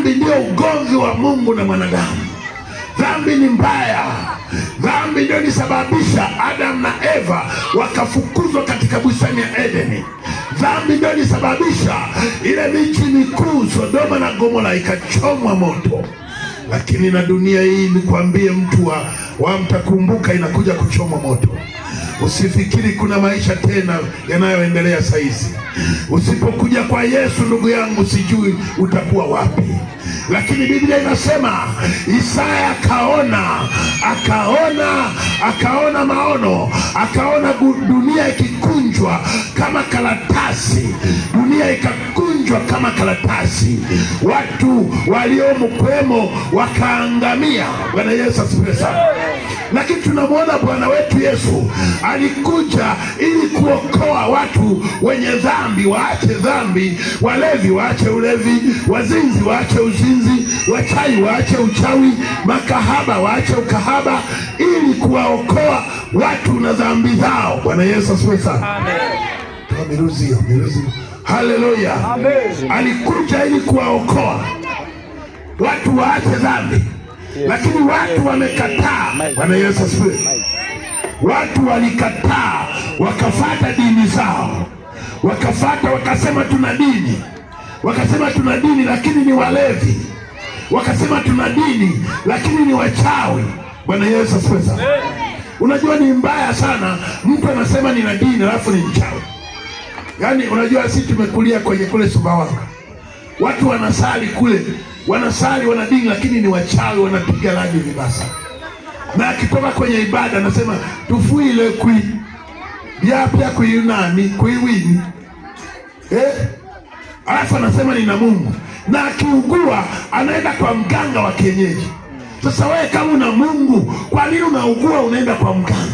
Dhambi ndio ugomvi wa Mungu na mwanadamu. Dhambi ni mbaya. Dhambi ndio ilisababisha Adam na Eva wakafukuzwa katika bustani ya Edeni. Dhambi ndio ilisababisha ile miji mikuu Sodoma na Gomora ikachomwa moto. Lakini na dunia hii nikwambie, mtu wa mtakumbuka inakuja kuchomwa moto. Usifikiri kuna maisha tena yanayoendelea saizi. Usipokuja kwa Yesu, ndugu yangu, sijui utakuwa wapi. Lakini Biblia inasema Isaya akaona maono, akaona dunia ikikunjwa kama karatasi. Dunia ikakunjwa kama karatasi, watu waliomo wakaangamia. Bwana Yesu asifiwe sana. Lakini tunamwona Bwana wetu Yesu alikuja ili kuokoa watu wenye dhambi waache dhambi, walevi waache ulevi, wazinzi waache uzinzi, wachawi waache uchawi, makahaba waache ukahaba, ili kuwaokoa watu na dhambi zao. Bwana Yesu asifiwe sana. Amen. Miruzi. Haleluya. Amen. Alikuja ili kuwaokoa watu waache dhambi. Lakini watu wamekataa. Bwana Yesu asifiwe. Watu walikataa, wakafuata dini zao. Wakasema tuna dini. Wakasema tuna dini lakini ni walevi. Wakasema tuna dini lakini ni wachawi. Bwana Yesu asifiwe sana. Unajua ni mbaya sana mtu anasema nina dini alafu ni mchawi. Yaani unajua sisi tumekulia kwenye kule Sumbawanga. Watu wanasali kule, wanasali wana dini lakini ni wachawi, wanapiga radi vibasa. Na akitoka kwenye ibada anasema tufuile yapya kuinani kuiwini. Alafu anasema nina Mungu. Na akiugua anaenda kwa mganga wa kienyeji. Sasa wewe kama una Mungu, kwa nini unaugua unaenda kwa mganga?